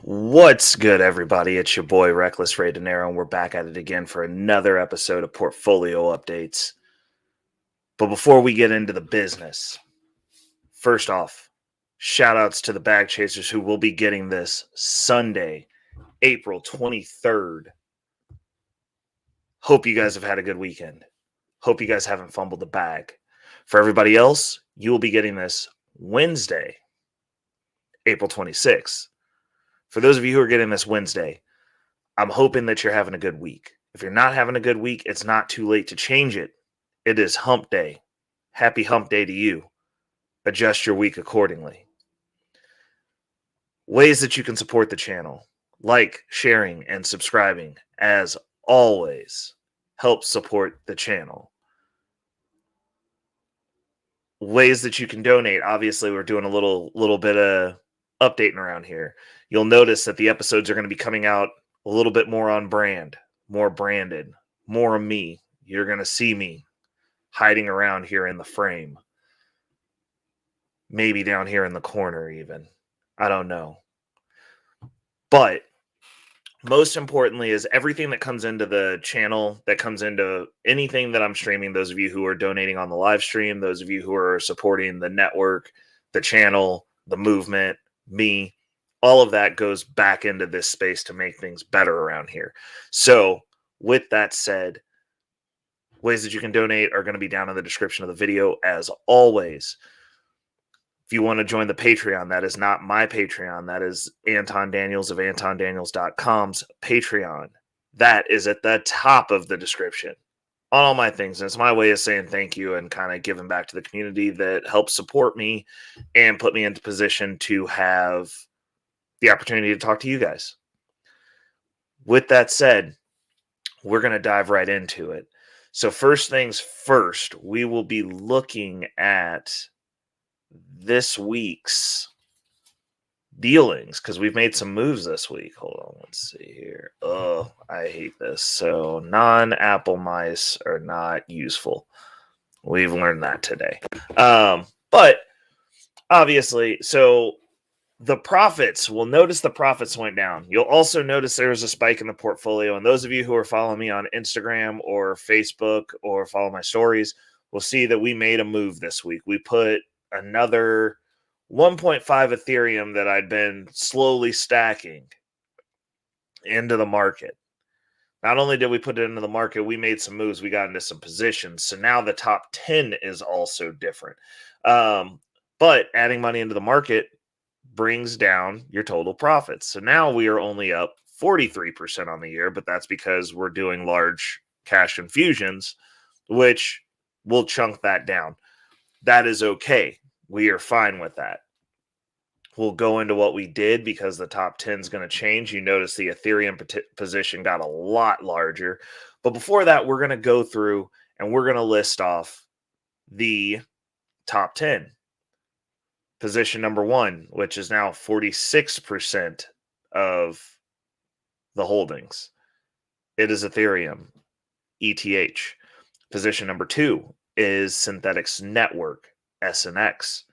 What's good, everybody? It's your boy, Reckless Ray Dinero, and we're back at it again for another episode of Portfolio Updates. But before we get into the business, first off, shout outs to the bag chasers who will be getting this Sunday, April 23rd. Hope you guys have had a good weekend. Hope you guys haven't fumbled the bag. For everybody else, you will be getting this Wednesday, April 26th. For those of you who are getting this Wednesday, I'm hoping that you're having a good week. If you're not having a good week, it's not too late to change it. It is hump day. Happy hump day to you. Adjust your week accordingly. Ways that you can support the channel: like, sharing, and subscribing, as always, helps support the channel. Ways that you can donate: obviously, we're doing a little bit of updating around here. You'll notice that the episodes are going to be coming out a little bit more on brand, more branded, more of me. You're going to see me hiding around here in the frame. Maybe down here in the corner, even. I don't know. But most importantly is everything that comes into the channel, that comes into anything that I'm streaming. Those of you who are donating on the live stream, those of you who are supporting the network, the channel, the movement, me, all of that goes back into this space to make things better around here. So with that said, ways that you can donate are going to be down in the description of the video, as always. If you want to join the Patreon, that is not my Patreon. That is Anton Daniels of AntonDaniels.com's Patreon. That is at the top of the description on all my things. And it's my way of saying thank you and kind of giving back to the community that helps support me and put me into position to have the opportunity to talk to you guys. With that said, we're going to dive right into it. So first things first, we will be looking at this week's dealings because we've made some moves this week. Hold on, let's see here. Oh, I hate this. So non-apple mice are not useful. We've learned that today. But obviously, so the profits, we'll notice the profits went down. You'll also notice there was a spike in the portfolio. And those of you who are following me on Instagram or Facebook or follow my stories will see that we made a move this week. We put another 1.5 Ethereum that I'd been slowly stacking into the market. Not only did we put it into the market, we made some moves. We got into some positions. So now the top 10 is also different. But adding money into the market brings down your total profits. So now we are only up 43% on the year, but that's because we're doing large cash infusions, which will chunk that down. That is okay. We are fine with that. We'll go into what we did because the top 10 is going to change. You notice the Ethereum position got a lot larger. But before that, we're going to go through and we're going to list off the top 10. Position number 1, which is now 46% of the holdings. It is Ethereum, ETH. Position number 2 is Synthetics Network, SNX.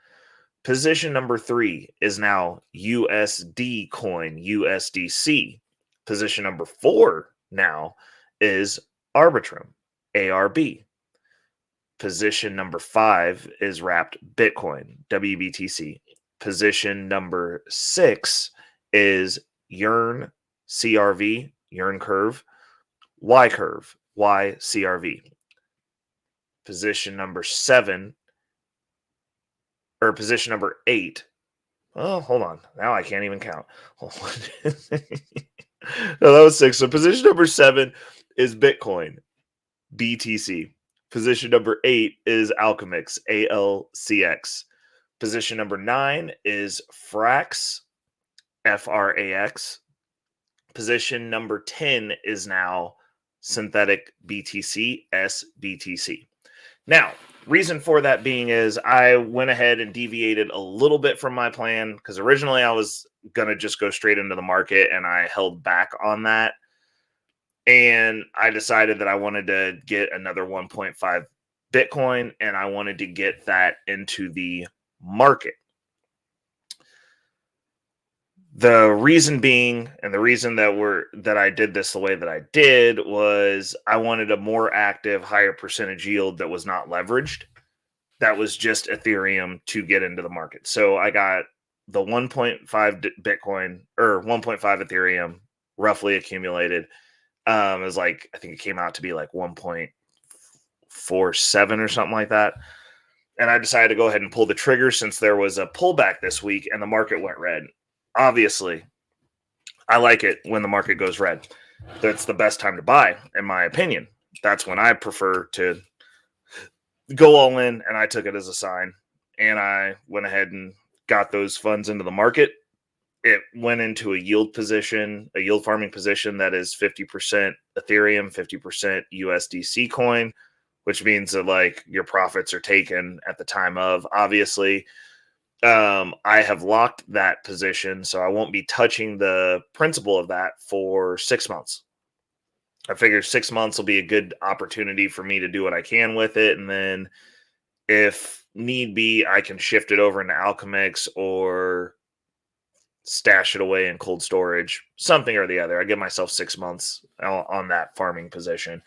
Position number 3 is now USD coin, USDC. Position number 4 now is Arbitrum, ARB. Position number 5 is Wrapped Bitcoin, WBTC. Position number 6 is Yearn, CRV, Yearn Curve, Y Curve, YCRV. Position number 7, or position number 8. Oh, hold on. Now I can't even count. No, that was 6. So position number 7 is Bitcoin, BTC. Position number 8 is Alchemix, ALCX. Position number 9 is Frax, FRAX. Position number 10 is now Synthetic BTC, SBTC. Now, reason for that being is I went ahead and deviated a little bit from my plan because originally I was going to just go straight into the market and I held back on that. And I decided that I wanted to get another 1.5 Bitcoin and I wanted to get that into the market. The reason being, and the reason that I did this the way that I did was I wanted a more active, higher percentage yield that was not leveraged. That was just Ethereum to get into the market. So I got the 1.5 Bitcoin or 1.5 Ethereum roughly accumulated. It was like, I think it came out to be like 1.47 or something like that. And I decided to go ahead and pull the trigger since there was a pullback this week and the market went red. Obviously, I like it when the market goes red. That's the best time to buy, in my opinion. That's when I prefer to go all in, and I took it as a sign. And I went ahead and got those funds into the market. It went into a yield position, a yield farming position that is 50% Ethereum, 50% USDC coin, which means that like your profits are taken at the time of. Obviously, I have locked that position, so I won't be touching the principal of that for 6 months. I figure 6 months will be a good opportunity for me to do what I can with it. And then if need be, I can shift it over into Alchemix or stash it away in cold storage, something or the other. I give myself 6 months on that farming position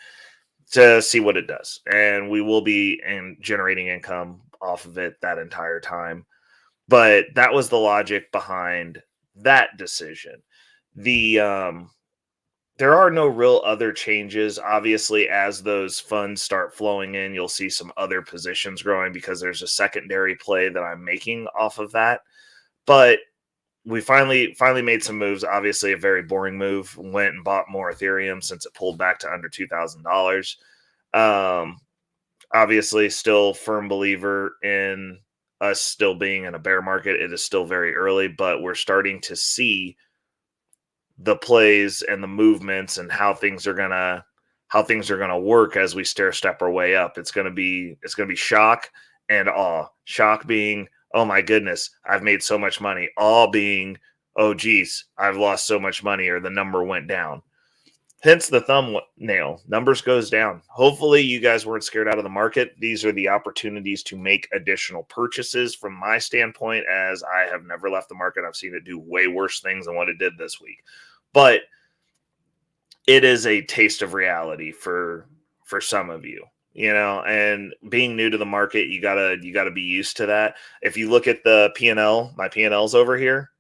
to see what it does. And we will be generating income off of it that entire time. But that was the logic behind that decision. There are no real other changes. Obviously, as those funds start flowing in, you'll see some other positions growing because there's a secondary play that I'm making off of that. But we finally made some moves. Obviously, a very boring move. Went and bought more Ethereum since it pulled back to under $2,000. Obviously, still firm believer in us still being in a bear market. It is still very early, but we're starting to see the plays and the movements and how things are gonna work as we stair step our way up. It's gonna be shock and awe. Shock being, oh my goodness, I've made so much money. Awe being, oh geez, I've lost so much money or the number went down. Hence the thumbnail. Numbers goes down. Hopefully you guys weren't scared out of the market. These are the opportunities to make additional purchases from my standpoint, as I have never left the market. I've seen it do way worse things than what it did this week. But it is a taste of reality for some of you, and being new to the market, you gotta be used to that. If you look at the P&L, my P&L's over here,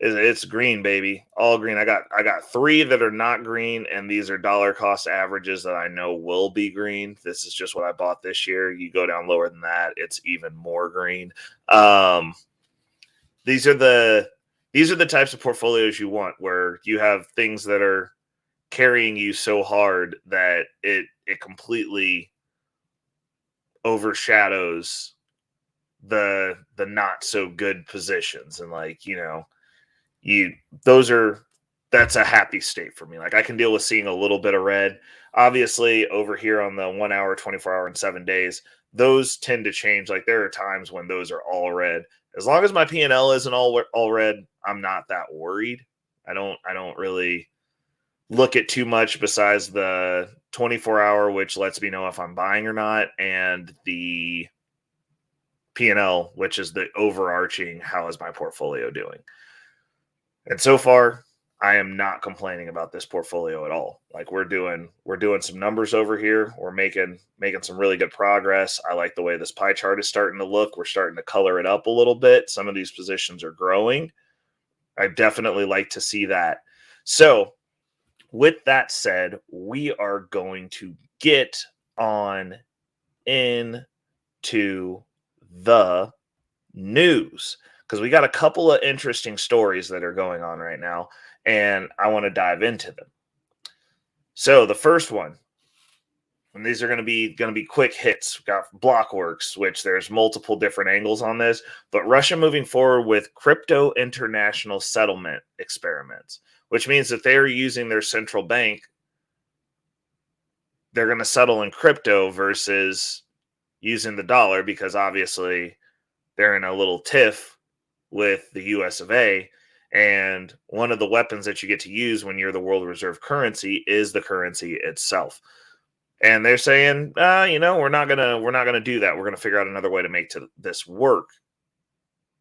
it's green, baby, all green. I got three that are not green, and these are dollar cost averages that I know will be green. This is just what I bought this year. You go down lower than that, it's even more green. These are the types of portfolios you want, where you have things that are carrying you so hard that it completely overshadows the not so good positions. And like, that's a happy state for me. Like, I can deal with seeing a little bit of red. Obviously, over here on the 1 hour, 24 hour, and 7 days, those tend to change. Like, there are times when those are all red. As long as my P&L isn't all red, I'm not that worried. I don't really look at too much besides the 24-hour, which lets me know if I'm buying or not, and the P&L, which is the overarching, how is my portfolio doing? And so far, I am not complaining about this portfolio at all. Like, we're doing some numbers over here. We're making some really good progress. I like the way this pie chart is starting to look. We're starting to color it up a little bit. Some of these positions are growing. I definitely like to see that. So, with that said, we are going to get on into the news, because we got a couple of interesting stories that are going on right now, and I want to dive into them. So the first one, and these are going to be quick hits. We've got Blockworks, which there's multiple different angles on this, but Russia moving forward with crypto international settlement experiments, which means that they're using their central bank. They're going to settle in crypto versus using the dollar, because obviously they're in a little tiff with the US of A. And one of the weapons that you get to use when you're the world reserve currency is the currency itself. And they're saying, we're not gonna do that. We're gonna figure out another way to make this work.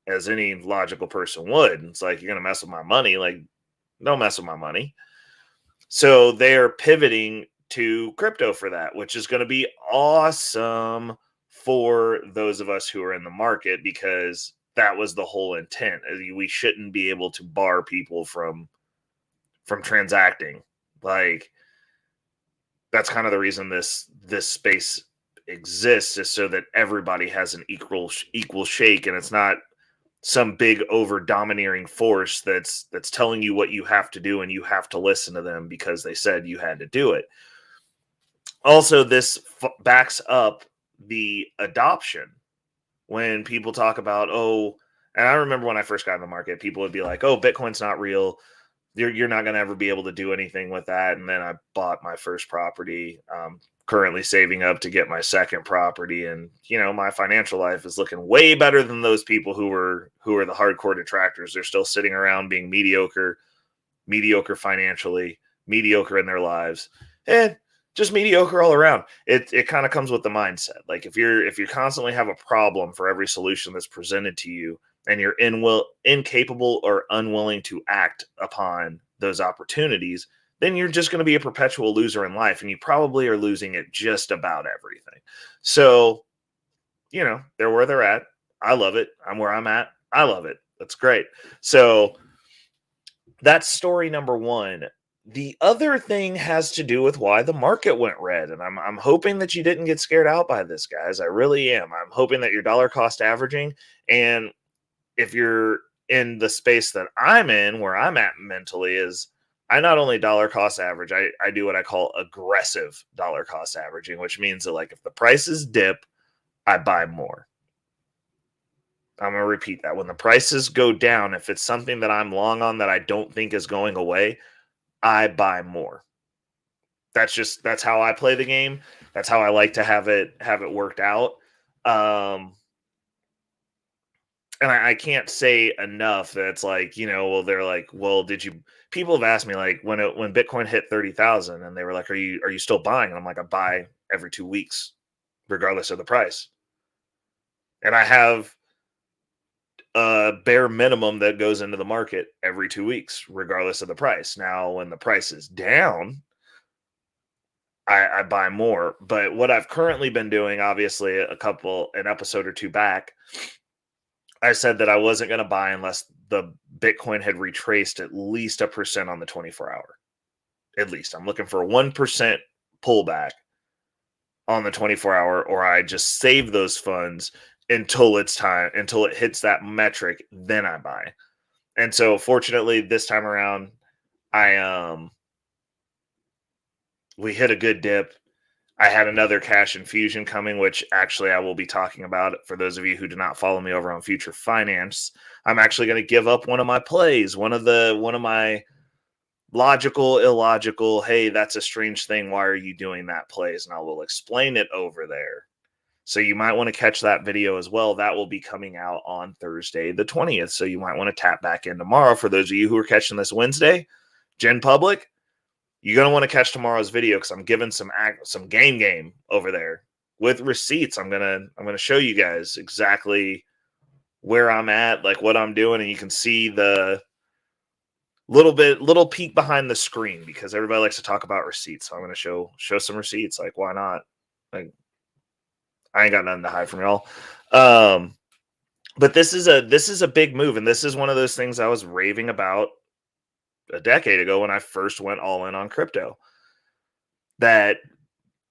as any logical person would. It's like, you're going to mess with my money. Like, don't mess with my money. So they are pivoting to crypto for that, which is going to be awesome for those of us who are in the market, because that was the whole intent. We shouldn't be able to bar people from transacting. Like, that's kind of the reason this space exists, is so that everybody has an equal shake, and it's not some big over domineering force that's telling you what you have to do, and you have to listen to them because they said you had to do it. Also, this backs up the adoption. When people talk about, oh, and I remember when I first got in the market, people would be like, oh, Bitcoin's not real, you're not going to ever be able to do anything with that. And then I bought my first property, currently saving up to get my second property. And, my financial life is looking way better than those people who are the hardcore detractors. They're still sitting around being mediocre financially, mediocre in their lives, and just mediocre all around. It kind of comes with the mindset. Like, if you constantly have a problem for every solution that's presented to you, and you're incapable or unwilling to act upon those opportunities, then you're just going to be a perpetual loser in life, and you probably are losing at just about everything. So, they're where they're at. I love it. I'm where I'm at. I love it. That's great. So that's story number one. The other thing has to do with why the market went red, and I'm hoping that you didn't get scared out by this, guys. I really am. I'm hoping that you're dollar cost averaging, and if you're in the space that I'm in, where I'm at mentally, is I not only dollar cost average, I do what I call aggressive dollar cost averaging, which means that, like, if the prices dip, I buy more. I'm going to repeat that. When the prices go down, if it's something that I'm long on that I don't think is going away, I buy more. That's how I play the game. That's how I like to have it worked out. And I can't say enough that it's like, well, they're like, well, people have asked me, like, when Bitcoin hit 30,000, and they were like, are you still buying? And I'm like, I buy every 2 weeks, regardless of the price. And I have a bare minimum that goes into the market every 2 weeks, regardless of the price. Now, when the price is down, I buy more. But what I've currently been doing, obviously, an episode or two back, I said that I wasn't going to buy unless the Bitcoin had retraced at least 1% on the 24-hour. At least I'm looking for a 1% pullback on the 24-hour, or I just save those funds until it hits that metric, then I buy. And so, fortunately, this time around, we hit a good dip. I had another cash infusion coming, which actually I will be talking about. For those of you who do not follow me over on Future Finance, I'm actually going to give up one of my plays, one of my logical, illogical, hey, that's a strange thing, why are you doing that plays, and I will explain it over there. So you might want to catch that video as well. That will be coming out on Thursday the 20th. So you might want to tap back in tomorrow. For those of you who are catching this Wednesday, Gen Public, you're going to want to catch tomorrow's video, because I'm giving some game over there with receipts. I'm going to show you guys exactly where I'm at, like what I'm doing, and you can see the little peek behind the screen, because everybody likes to talk about receipts. So I'm going to show some receipts. Like, why not? Like, I ain't got nothing to hide from y'all. But this is a big move, and this is one of those things I was raving about a decade ago when I first went all in on crypto. That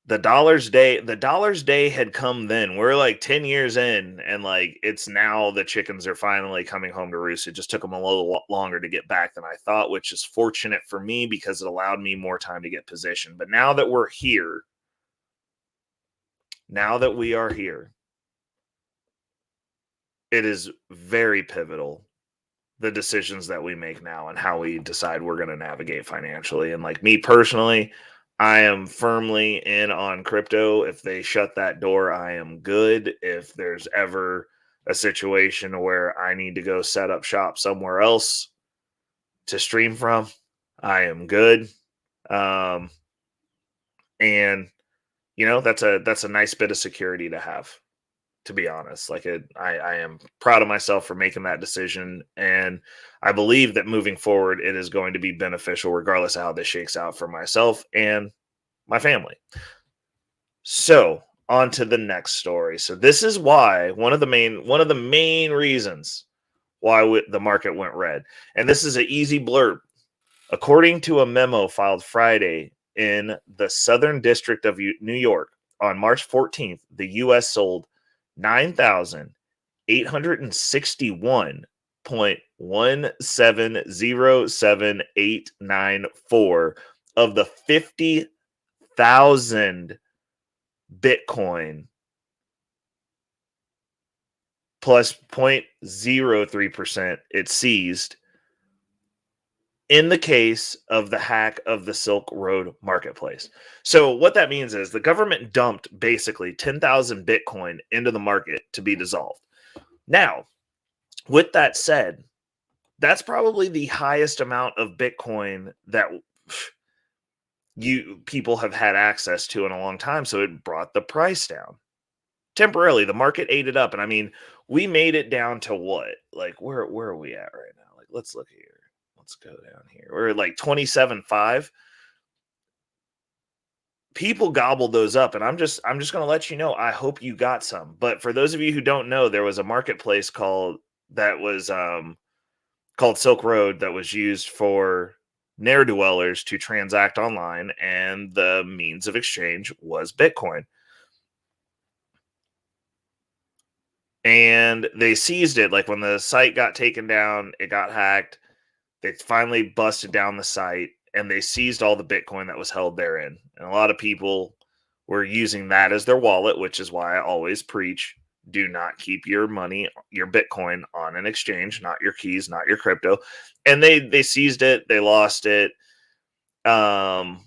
the dollar's day had come then. We're like 10 years in, and like, it's now the chickens are finally coming home to roost. It just took them a little longer to get back than I thought, which is fortunate for me, because it allowed me more time to get positioned. But now that we're here, now that we are here, it is very pivotal, the decisions that we make now and how we decide we're going to navigate financially. And like me personally, I am firmly in on crypto. If they shut that door, I am good. If there's ever a situation where I need to go set up shop somewhere else to stream from, I am good. And that's a nice bit of security to have. to be honest. Like I am proud of myself for making that decision, and I believe that moving forward, it is going to be beneficial, regardless of how this shakes out for myself and my family. So on to the next story. So this is why one of the main reasons why the market went red, and this is an easy blurb. According to a memo filed Friday in the Southern District of New York on March 14th, the U.S. sold 9,861.1707894 of the 50,000 Bitcoin plus 0.03% it seized in the case of the hack of the Silk Road marketplace. So what that means is the government dumped basically 10,000 Bitcoin into the market to be dissolved. Now, with that said, that's probably the highest amount of Bitcoin that people have had access to in a long time. So it brought the price down temporarily. The market ate it up, and I mean, we made it down to what? Like where are we at right now? Like let's look here. Let's go down here. We're at like 27.5. People gobbled those up, and I'm just going to let you know. I hope you got some. But for those of you who don't know, there was a marketplace called Silk Road that was used for ne'er do wellers to transact online, and the means of exchange was Bitcoin. And they seized it. Like when the site got taken down, it got hacked. They finally busted down the site and they seized all the Bitcoin that was held therein. And a lot of people were using that as their wallet, which is why I always preach, do not keep your money, your Bitcoin on an exchange, not your keys, not your crypto. And they seized it, they lost it. And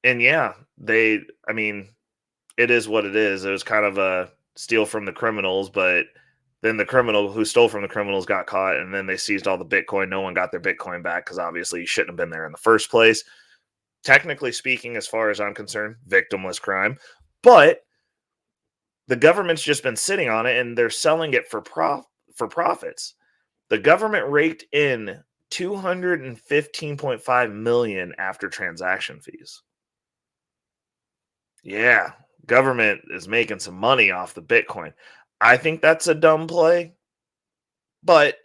yeah, I mean, it is what it is. It was kind of a steal from the criminals, but then the criminal who stole from the criminals got caught, and then they seized all the Bitcoin. No one got their Bitcoin back because obviously you shouldn't have been there in the first place. Technically speaking, as far as I'm concerned, victimless crime. But the government's just been sitting on it, and they're selling it for profits. The government raked in $215.5 million after transaction fees. Yeah, government is making some money off the Bitcoin. I think that's a dumb play, but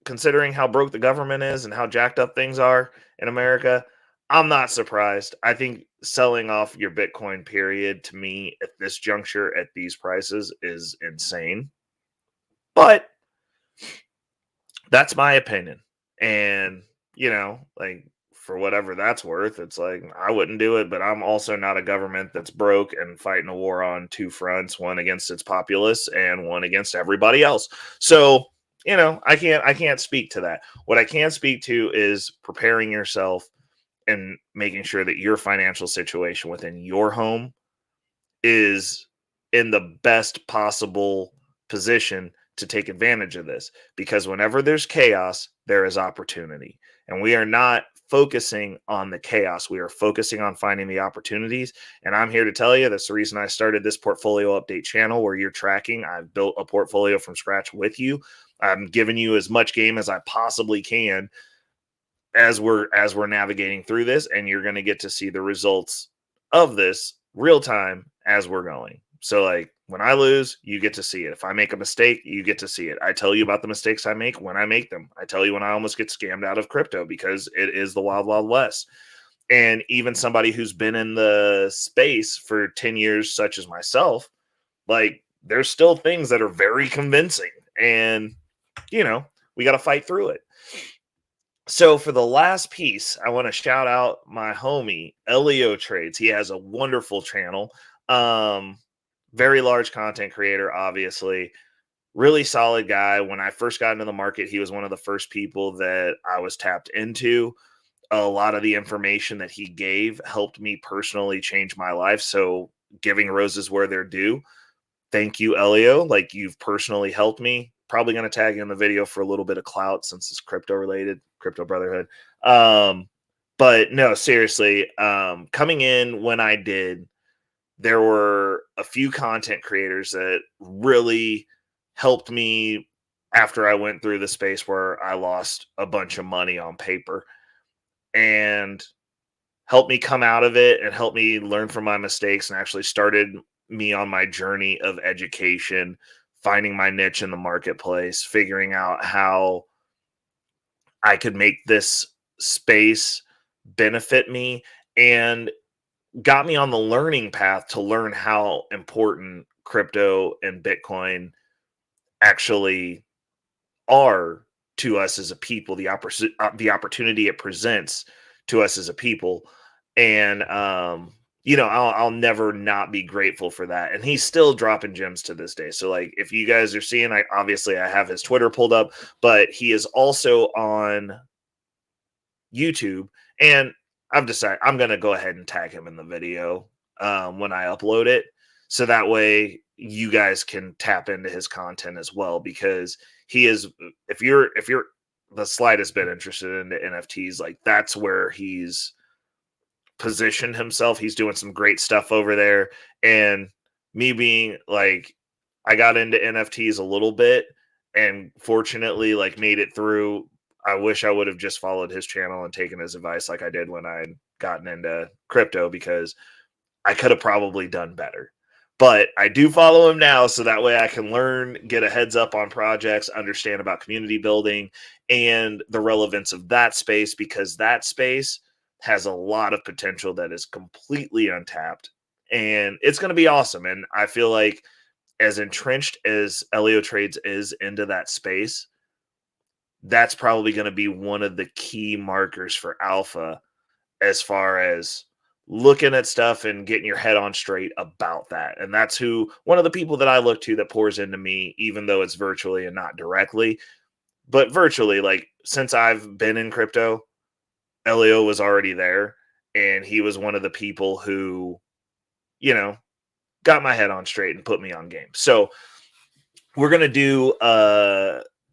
considering how broke the government is and how jacked up things are in America, I'm not surprised. I think selling off your Bitcoin, period, to me at this juncture at these prices is insane. But that's my opinion. And, like for whatever that's worth, it's like I wouldn't do it, but I'm also not a government that's broke and fighting a war on two fronts, one against its populace and one against everybody else. So, I can't speak to that. What I can speak to is preparing yourself and making sure that your financial situation within your home is in the best possible position to take advantage of this, because whenever there's chaos, there is opportunity. And we are not focusing on the chaos. We are focusing on finding the opportunities. And I'm here to tell you that's the reason I started this portfolio update channel where you're tracking. I've built a portfolio from scratch with you. I'm giving you as much game as I possibly can as we're navigating through this, and you're going to get to see the results of this real time as we're going. So like when I lose, you get to see it. If I make a mistake, you get to see it. I tell you about the mistakes I make when I make them. I tell you when I almost get scammed out of crypto, because it is the wild, wild west. And even somebody who's been in the space for 10 years, such as myself, like there's still things that are very convincing, and we got to fight through it. So for the last piece, I want to shout out my homie Elio Trades. He has a wonderful channel. Very large content creator, obviously. Really solid guy. When I first got into the market, he was one of the first people that I was tapped into. A lot of the information that he gave helped me personally change my life. So giving roses where they're due. Thank you, Elio. Like, you've personally helped me. Probably going to tag you in the video for a little bit of clout since it's crypto related, crypto brotherhood. But no, seriously, coming in when I did, there were a few content creators that really helped me after I went through the space where I lost a bunch of money on paper, and helped me come out of it and helped me learn from my mistakes and actually started me on my journey of education, finding my niche in the marketplace, figuring out how I could make this space benefit me, and got me on the learning path to learn how important crypto and Bitcoin actually are to us as a people, the opportunity it presents to us as a people. And I'll never not be grateful for that. And he's still dropping gems to this day. So like, if you guys are seeing, I have his Twitter pulled up, but he is also on YouTube, and I've decided I'm gonna go ahead and tag him in the video when I upload it, so that way you guys can tap into his content as well, because he is, if you're the slightest bit interested in the NFTs, like that's where he's positioned himself. He's doing some great stuff over there. And me being like, I got into NFTs a little bit and fortunately like made it through. I wish I would have just followed his channel and taken his advice like I did when I gotten into crypto, because I could have probably done better. But I do follow him now, so that way I can learn, get a heads up on projects, understand about community building and the relevance of that space, because that space has a lot of potential that is completely untapped, and it's going to be awesome. And I feel like as entrenched as Elio Trades is into that space, that's probably going to be one of the key markers for alpha, as far as looking at stuff and getting your head on straight about that. And that's who, one of the people that I look to that pours into me, even though it's virtually and not directly, but virtually. Like, since I've been in crypto, Elio was already there, and he was one of the people who, you know, got my head on straight and put me on game. So we're gonna do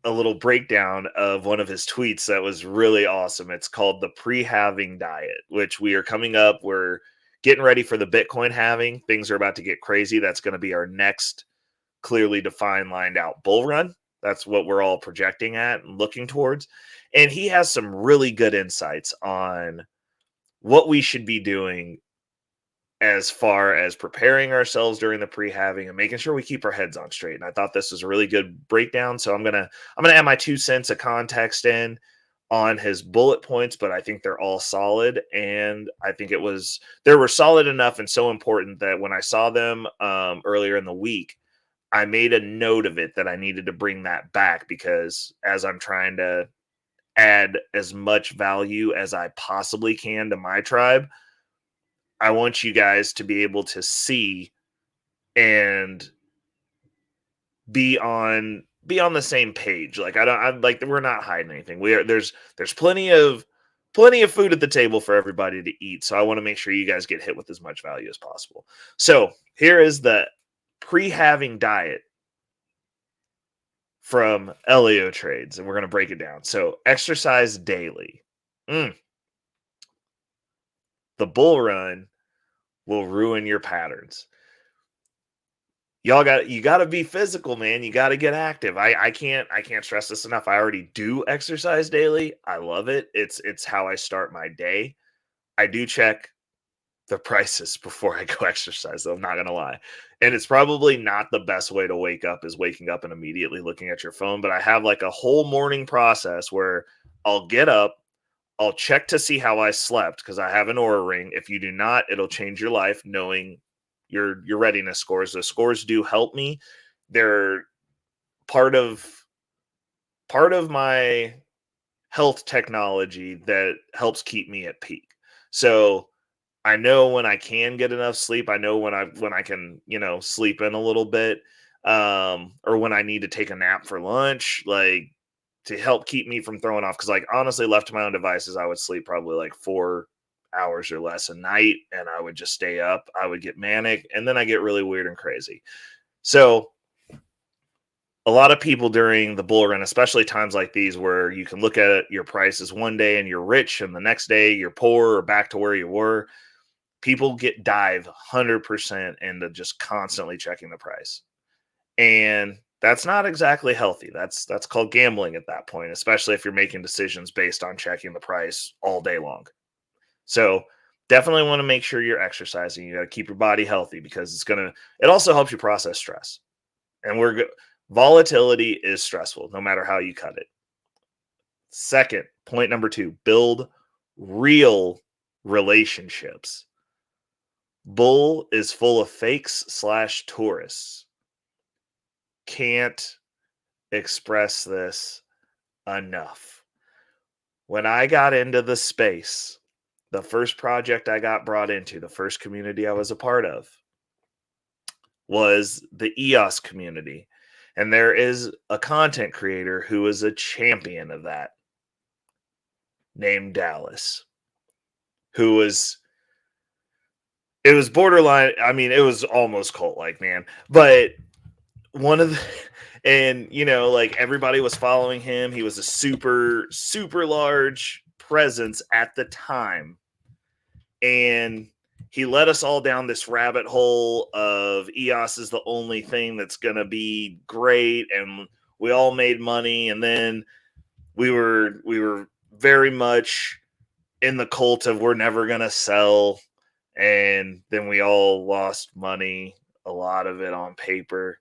a little breakdown of one of his tweets that was really awesome. It's called the pre-halving diet, which we are coming up. We're getting ready for the Bitcoin halving. Things are about to get crazy. That's going to be our next clearly defined, lined out bull run. That's what we're all projecting at and looking towards. And he has some really good insights on what we should be doing as far as preparing ourselves during the pre-halving and making sure we keep our heads on straight. And I thought this was a really good breakdown. So I'm gonna add my 2 cents of context in on his bullet points, but I think they're all solid. And I think they were solid enough and so important that when I saw them earlier in the week, I made a note of it that I needed to bring that back, because as I'm trying to add as much value as I possibly can to my tribe, I want you guys to be able to see and be on the same page. Like, I'm like, we're not hiding anything. There's plenty of food at the table for everybody to eat. So I want to make sure you guys get hit with as much value as possible. So here is the pre-halving diet from Elio Trades, and we're going to break it down. So exercise daily. The bull run will ruin your patterns. You got to be physical, man. You got to get active. I can't stress this enough. I already do exercise daily. I love it. It's how I start my day. I do check the prices before I go exercise, though, I'm not gonna lie. And it's probably not the best way to wake up, is waking up and immediately looking at your phone, but I have like a whole morning process where I'll get up, I'll check to see how I slept, because I have an Aura ring. If you do not, it'll change your life knowing your readiness scores. The scores do help me. They're part of my health technology that helps keep me at peak. So I know when I can get enough sleep. I know when I can, sleep in a little bit, or when I need to take a nap for lunch, like, to help keep me from throwing off. Because, like, honestly, left to my own devices, I would sleep probably like 4 hours or less a night, and I would just stay up. I would get manic, and then I get really weird and crazy. So a lot of people during the bull run, especially times like these where you can look at your prices one day and you're rich, and the next day you're poor or back to where you were, People dive 100% into just constantly checking the price. And that's not exactly healthy. That's called gambling at that point, especially if you're making decisions based on checking the price all day long. So definitely want to make sure you're exercising. You got to keep your body healthy because it also helps you process stress. And volatility is stressful no matter how you cut it. Second, point number 2, build real relationships. Bull is full of fakes/tourists. Can't express this enough. When I got into the space, the first project I got brought into, the first community I was a part of, was the EOS community. And there is a content creator who is a champion of that named Dallas, who was it was borderline. I mean, it was almost cult like, man. But one of the and like everybody was following him. He was a super, super large presence at the time. And he led us all down this rabbit hole of EOS is the only thing that's gonna be great, and we all made money, and then we were very much in the cult of we're never gonna sell, and then we all lost money, a lot of it on paper.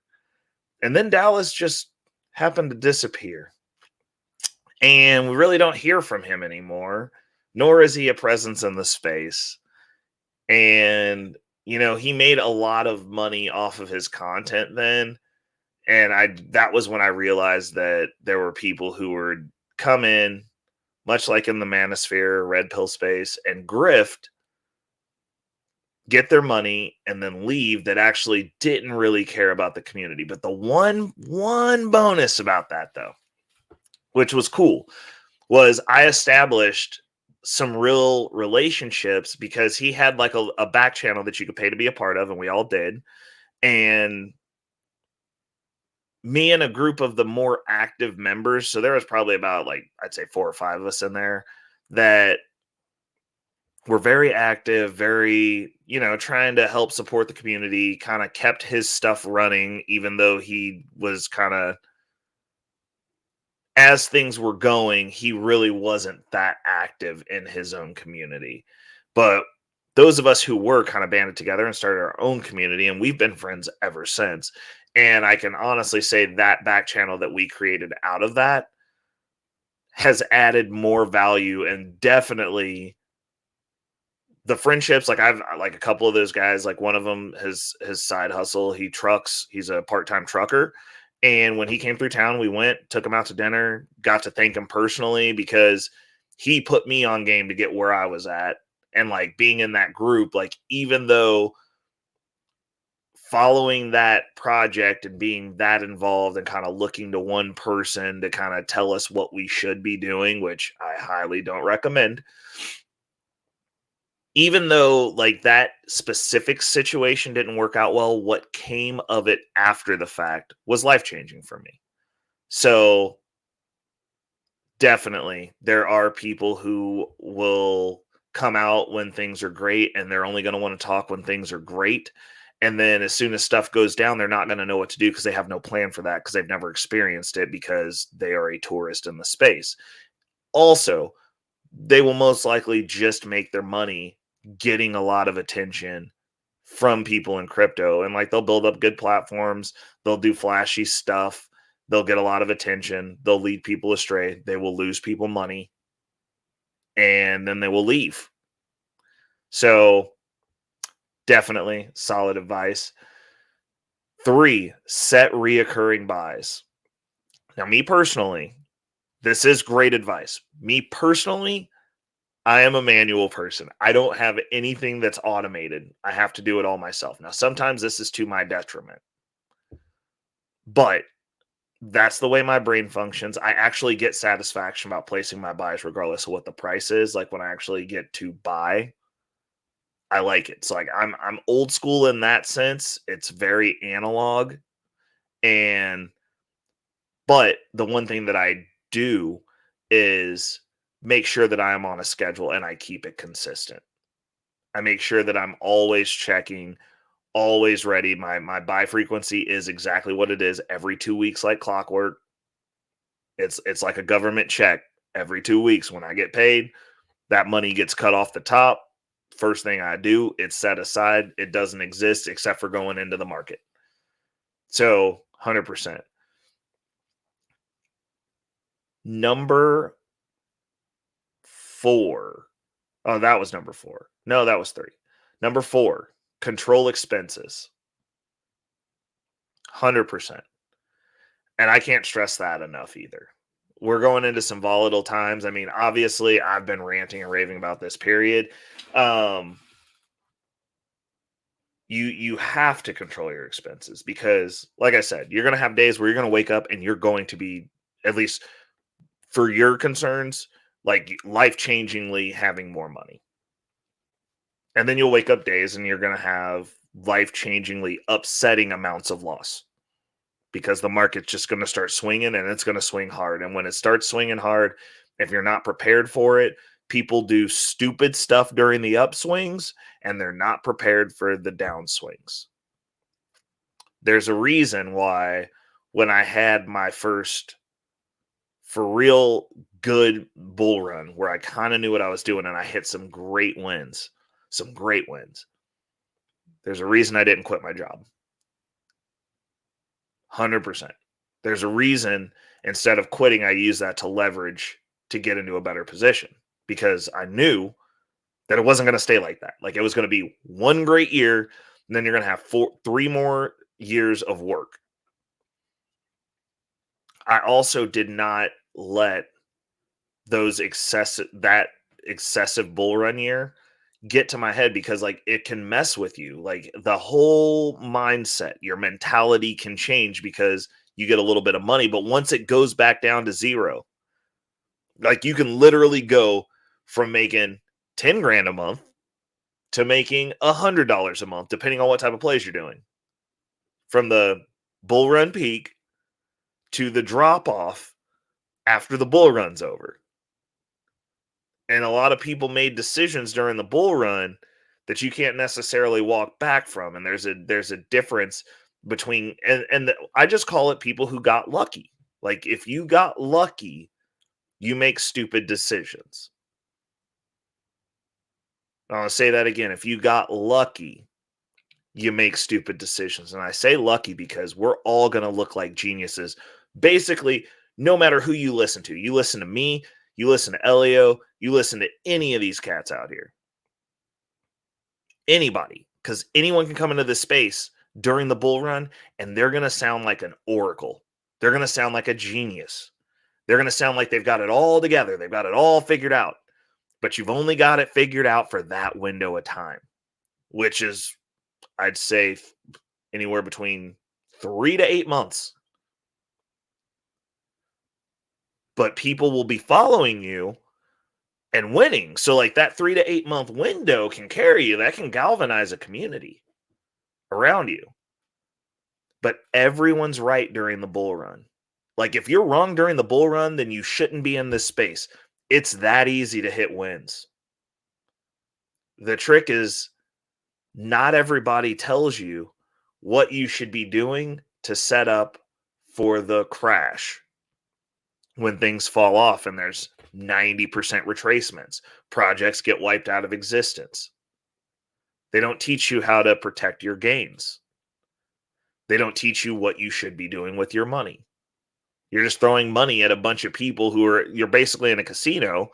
And then Dallas just happened to disappear. And we really don't hear from him anymore, nor is he a presence in the space. And, he made a lot of money off of his content then. And that was when I realized that there were people who would come in, much like in the Manosphere, Red Pill space, and grift, get their money, and then leave that actually didn't really care about the community. But the one bonus about that, though, which was cool, was I established some real relationships because he had like a back channel that you could pay to be a part of, and we all did. And me and a group of the more active members, so there was probably about, like, I'd say 4 or 5 of us in there that were very active, very, trying to help support the community, kind of kept his stuff running, even though he was kind of, as things were going, he really wasn't that active in his own community. But those of us who were kind of banded together and started our own community, and we've been friends ever since. And I can honestly say that back channel that we created out of that has added more value, and definitely the friendships. Like, I've like a couple of those guys, like one of them, his side hustle, he's a part-time trucker. And when he came through town, we took him out to dinner, got to thank him personally because he put me on game to get where I was at. And like being in that group, like, even though following that project and being that involved and kind of looking to one person to kind of tell us what we should be doing, which I highly don't recommend, even though like that specific situation didn't work out well, what came of it after the fact was life-changing for me. So definitely there are people who will come out when things are great, and they're only going to want to talk when things are great. And then as soon as stuff goes down, they're not going to know what to do because they have no plan for that, because they've never experienced it, because they are a tourist in the space. Also, they will most likely just make their money getting a lot of attention from people in crypto. And like, they'll build up good platforms, they'll do flashy stuff, they'll get a lot of attention, they'll lead people astray, they will lose people money, and then they will leave. So definitely solid advice. 3, set reoccurring buys. Now, me personally, this is great advice. Me personally, I am a manual person. I don't have anything that's automated. I have to do it all myself. Now, sometimes this is to my detriment, but that's the way my brain functions. I actually get satisfaction about placing my buys regardless of what the price is. Like, when I actually get to buy, I like it. So like, I'm old school in that sense. It's very analog. And but the one thing that I do is make sure that I am on a schedule and I keep it consistent. I make sure that I'm always checking, always ready. My buy frequency is exactly what it is every 2 weeks like clockwork. It's like a government check every 2 weeks. When I get paid, that money gets cut off the top. First thing I do, it's set aside. It doesn't exist except for going into the market. So 100%. Number 4. Oh, that was number 4. No, that was 3. Number 4, control expenses. 100%. And I can't stress that enough either. We're going into some volatile times. I mean, obviously, I've been ranting and raving about this period. Um, you have to control your expenses because, like I said, you're going to have days where you're going to wake up and you're going to be, at least for your concerns, like life changingly having more money. And then you'll wake up days and you're going to have life changingly upsetting amounts of loss because the market's just going to start swinging and it's going to swing hard. And when it starts swinging hard, if you're not prepared for it, people do stupid stuff during the upswings and they're not prepared for the downswings. There's a reason why when I had my first for real good bull run where I kind of knew what I was doing and I hit some great wins, some great wins. There's a reason I didn't quit my job. 100%. There's a reason instead of quitting, I used that to leverage to get into a better position because I knew that it wasn't going to stay like that. Like it was going to be one great year, and then you're going to have 3 more years of work. I also did not let that excessive bull run year get to my head because like it can mess with you. Like the whole mindset, your mentality can change because you get a little bit of money, but once it goes back down to zero, like you can literally go from making 10 grand a month to making $100 a month, depending on what type of plays you're doing. From the bull run peak to the drop off after the bull run's over. And a lot of people made decisions during the bull run that you can't necessarily walk back from. And there's a difference between I just call it people who got lucky. Like if you got lucky, you make stupid decisions. I'll say that again. If you got lucky, you make stupid decisions. And I say lucky because we're all going to look like geniuses. Basically, no matter who you listen to. You listen to me, you listen to Elio, you listen to any of these cats out here. Anybody. Because anyone can come into this space during the bull run and they're going to sound like an oracle. They're going to sound like a genius. They're going to sound like they've got it all together. They've got it all figured out. But you've only got it figured out for that window of time, which is, I'd say, anywhere between 3 to 8 months. But people will be following you and winning. So, like that 3 to 8 month window can carry you. That can galvanize a community around you. But everyone's right during the bull run. Like if you're wrong during the bull run, then you shouldn't be in this space. It's that easy to hit wins. The trick is not everybody tells you what you should be doing to set up for the crash when things fall off and there's 90% retracements. Projects get wiped out of existence. They don't teach you how to protect your gains. They don't teach you what you should be doing with your money. You're just throwing money at a bunch of people you're basically in a casino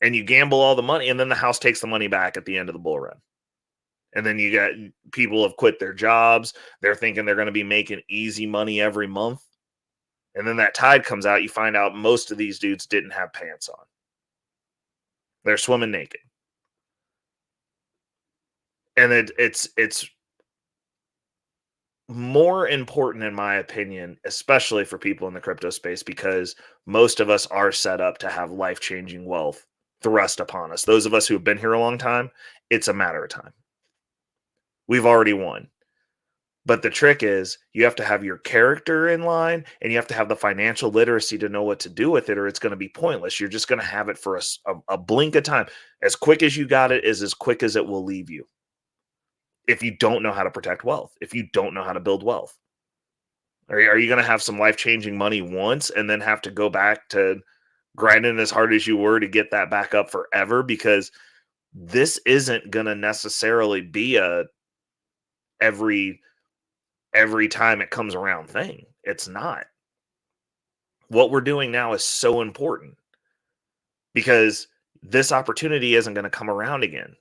and you gamble all the money and then the house takes the money back at the end of the bull run. And then you got people have quit their jobs. They're thinking they're going to be making easy money every month. And then that tide comes out. You find out most of these dudes didn't have pants on. They're swimming naked. And it's more important, in my opinion, especially for people in the crypto space, because most of us are set up to have life-changing wealth thrust upon us. Those of us who have been here a long time, it's a matter of time. We've already won. But the trick is you have to have your character in line and you have to have the financial literacy to know what to do with it, or it's going to be pointless. You're just going to have it for a blink of time. As quick as you got it is as quick as it will leave you. If you don't know how to protect wealth, if you don't know how to build wealth, are you going to have some life changing money once and then have to go back to grinding as hard as you were to get that back up forever? Because this isn't going to necessarily be a every time it comes around thing. It's not. What we're doing now is so important because this opportunity isn't going to come around again.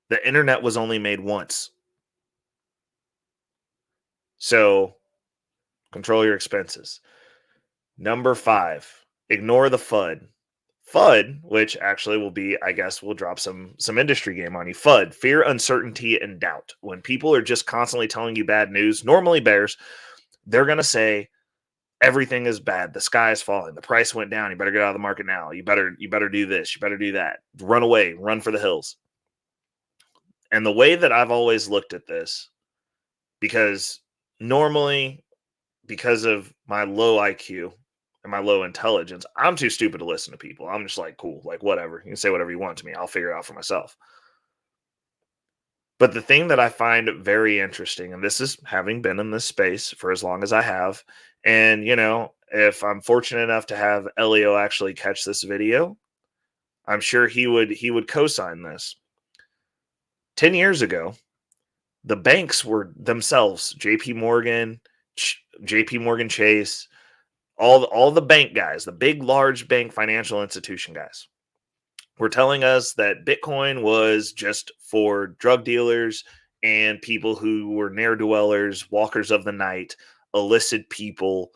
The internet was only made once. So control your expenses. Number 5, ignore the FUD. FUD, which actually will be, I guess, we'll drop some industry game on you. FUD, fear, uncertainty, and doubt. When people are just constantly telling you bad news, normally bears, they're going to say everything is bad. The sky is falling. The price went down. You better get out of the market now. You better do this. You better do that. Run away. Run for the hills. And the way that I've always looked at this, because normally, because of my low IQ and my low intelligence, I'm too stupid to listen to people. I'm just like, cool, like whatever. You can say whatever you want to me. I'll figure it out for myself. But the thing that I find very interesting, and this is having been in this space for as long as I have, and if I'm fortunate enough to have Elio actually catch this video, I'm sure he would co-sign this. 10 years ago, the banks were themselves, JP Morgan, JP Morgan Chase, all the bank guys, the big large bank financial institution guys, were telling us that Bitcoin was just for drug dealers and people who were ne'er-do-wellers, walkers of the night, illicit people,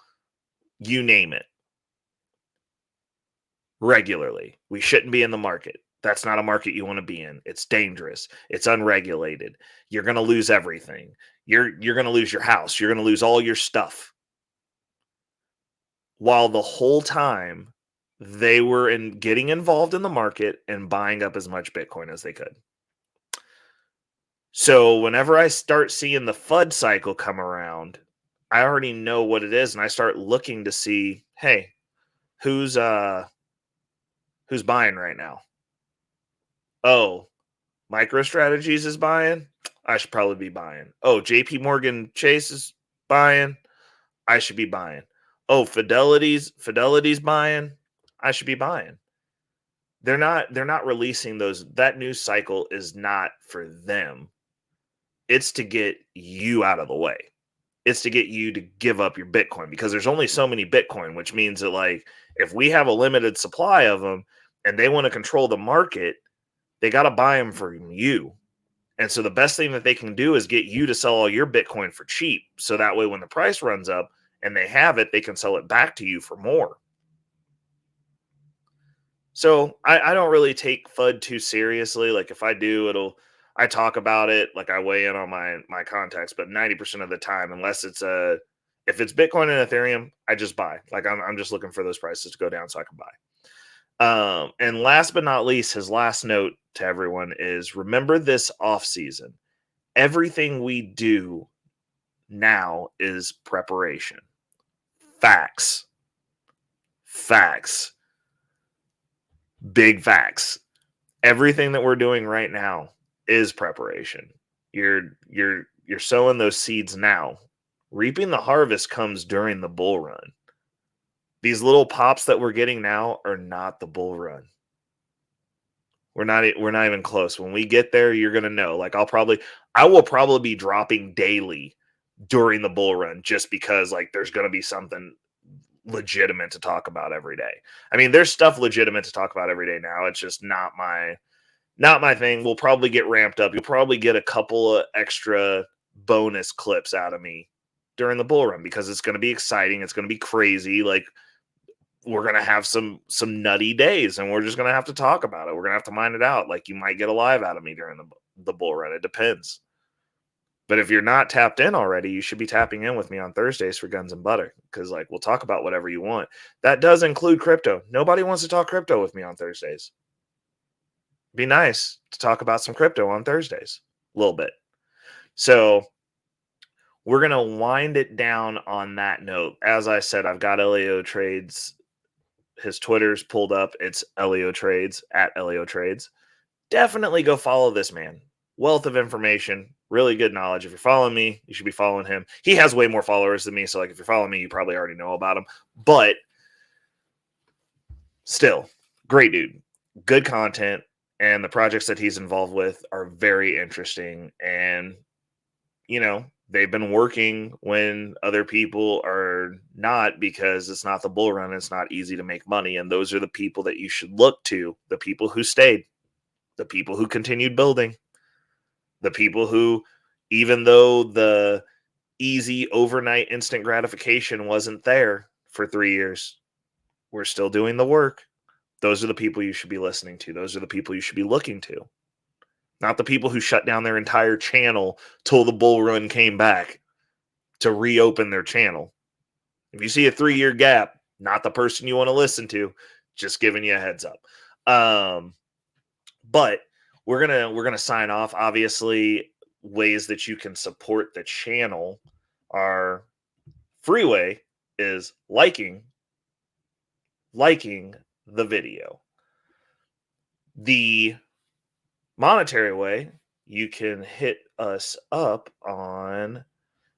you name it. Regularly. We shouldn't be in the market. That's not a market you want to be in. It's dangerous. It's unregulated. You're going to lose everything. You're going to lose your house. You're going to lose all your stuff. While the whole time they were getting involved in the market and buying up as much Bitcoin as they could. So whenever I start seeing the FUD cycle come around, I already know what it is, and I start looking to see, hey, who's buying right now? Oh, MicroStrategies is buying. I should probably be buying. Oh, JP Morgan Chase is buying. I should be buying. Oh, Fidelity's buying. I should be buying. They're not releasing those. That news cycle is not for them. It's to get you out of the way. It's to get you to give up your Bitcoin, because there's only so many Bitcoin, which means that, like, if we have a limited supply of them and they want to control the market, they got to buy them from you. And so the best thing that they can do is get you to sell all your Bitcoin for cheap. So that way, when the price runs up and they have it, they can sell it back to you for more. So I don't really take FUD too seriously. Like, if I do, I talk about it, like I weigh in on my context, but 90% of the time, unless if it's Bitcoin and Ethereum, I just buy. Like, I'm just looking for those prices to go down so I can buy. And last but not least, his last note to everyone is, remember this off season. Everything we do now is preparation. Facts. Big facts. Everything that we're doing right now is preparation. You're sowing those seeds now. Reaping the harvest comes during the bull run. These little pops that we're getting now are not the bull run. We're not even close. When we get there, you're going to know. Like, I will probably be dropping daily during the bull run, just because, like, there's going to be something legitimate to talk about every day. I mean, there's stuff legitimate to talk about every day now. It's just not my thing. We'll probably get ramped up. You'll probably get a couple of extra bonus clips out of me during the bull run, because it's going to be exciting. It's going to be crazy. Like, we're going to have some nutty days, and we're just going to have to talk about it. We're going to have to mine it out. Like, you might get a live out of me during the bull run. It depends. But if you're not tapped in already, you should be tapping in with me on Thursdays for Guns and Butter, because, like, we'll talk about whatever you want. That does include crypto. Nobody wants to talk crypto with me on Thursdays. Be nice to talk about some crypto on Thursdays a little bit. So we're going to wind it down on that note. As I said, I've got Leo Trades. His Twitter's pulled up. It's Leo Trades at Leo Trades. Definitely go follow this man. Wealth of information, really good knowledge. If you're following me, you should be following him. He has way more followers than me. So, like, if you're following me, you probably already know about him. But still, great dude. Good content. And the projects that he's involved with are very interesting. And, you know, they've been working when other people are not, because it's not the bull run. It's not easy to make money. And those are the people that you should look to, the people who stayed, the people who continued building, the people who, even though the easy overnight instant gratification wasn't there for 3 years, we're still doing the work. Those are the people you should be listening to. Those are the people you should be looking to. Not the people who shut down their entire channel till the bull run came back to reopen their channel. If you see a 3-year gap, not the person you want to listen to. Just giving you a heads up. But we're gonna sign off. Obviously, ways that you can support the channel are: freeway is liking the video. The monetary way, you can hit us up on,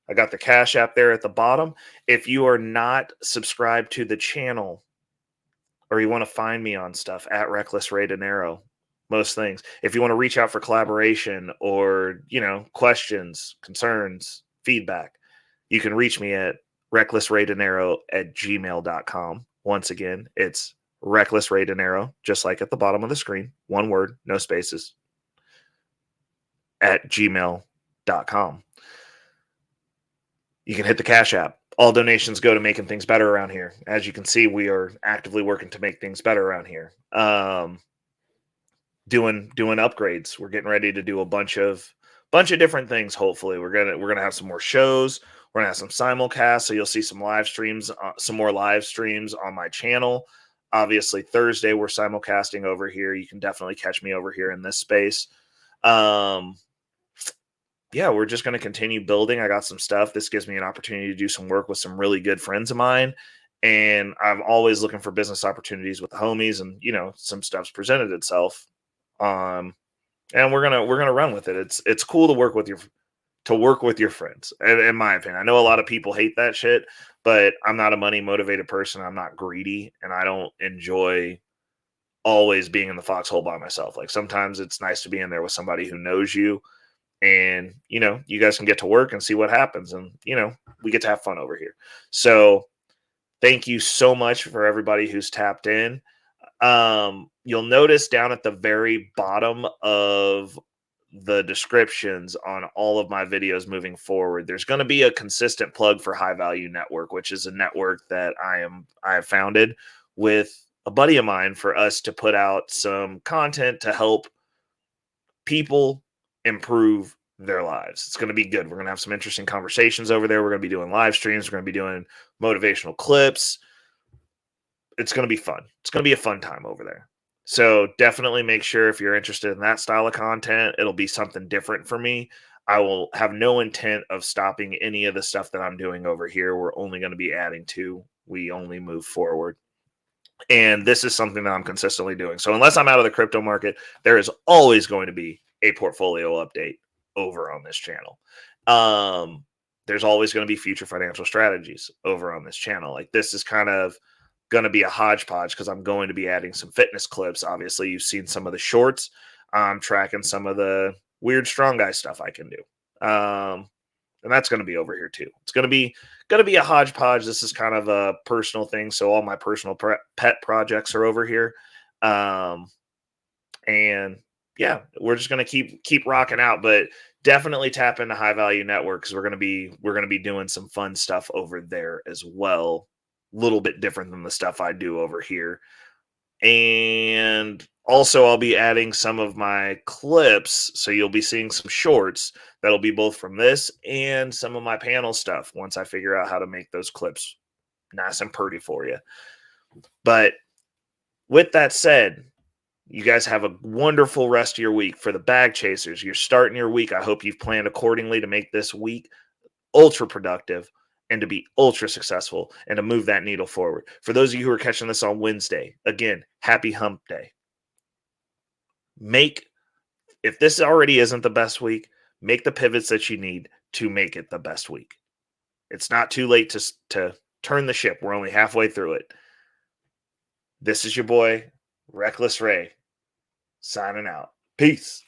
I got the Cash App there at the bottom. If you are not subscribed to the channel, or you want to find me on stuff, at Reckless Ray Dinero, most things. If you want to reach out for collaboration or, you know, questions, concerns, feedback, you can reach me at recklessraydinero@gmail.com. Once again, it's Reckless Ray Dinero, just like at the bottom of the screen, one word, no spaces, at gmail.com. You can hit the Cash App. All donations go to making things better around here. As you can see, we are actively working to make things better around here. Doing upgrades. We're getting ready to do a bunch of different things. Hopefully, we're gonna have some more shows. We're gonna have some simulcasts, so you'll see some live streams, some more live streams on my channel. Obviously, Thursday we're simulcasting over here. You can definitely catch me over here in this space. Yeah, we're just going to continue building. I got some stuff. This gives me an opportunity to do some work with some really good friends of mine. And I'm always looking for business opportunities with the homies, and, you know, some stuff's presented itself. And we're going to run with it. It's cool to work with your friends. In my opinion, I know a lot of people hate that shit, but I'm not a money motivated person. I'm not greedy, and I don't enjoy always being in the foxhole by myself. Like, sometimes it's nice to be in there with somebody who knows you, and, you know, you guys can get to work and see what happens, and, you know, we get to have fun over here. So thank you so much for everybody who's tapped in. You'll notice down at the very bottom of the descriptions on all of my videos moving forward, there's going to be a consistent plug for High Value Network, which is a network that I have founded with a buddy of mine for us to put out some content to help people improve their lives. It's going to be good. We're going to have some interesting conversations over there. We're going to be doing live streams. We're going to be doing motivational clips. It's going to be fun. It's going to be a fun time over there. So definitely make sure, if you're interested in that style of content, it'll be something different for me. I will have no intent of stopping any of the stuff that I'm doing over here. We're only going to be adding to. We only move forward. And this is something that I'm consistently doing. So unless I'm out of the crypto market, there is always going to be a portfolio update over on this channel. There's always going to be future financial strategies over on this channel. Like, this is kind of going to be a hodgepodge, because I'm going to be adding some fitness clips. Obviously, you've seen some of the shorts. I'm tracking some of the weird strong guy stuff I can do. And that's going to be over here too. It's going to be a hodgepodge. This is kind of a personal thing. So all my personal pet projects are over here. And yeah, we're just going to keep rocking out, but definitely tap into High Value Network, because we're going to be doing some fun stuff over there as well. A little bit different than the stuff I do over here. And also, I'll be adding some of my clips, so you'll be seeing some shorts that'll be both from this and some of my panel stuff once I figure out how to make those clips nice and pretty for you. But with that said, you guys have a wonderful rest of your week. For the bag chasers, you're starting your week. I hope you've planned accordingly to make this week ultra productive and to be ultra successful and to move that needle forward. For those of you who are catching this on Wednesday, again, happy hump day. If this already isn't the best week, make the pivots that you need to make it the best week. It's not too late to turn the ship. We're only halfway through it. This is your boy, Reckless Ray, signing out. Peace.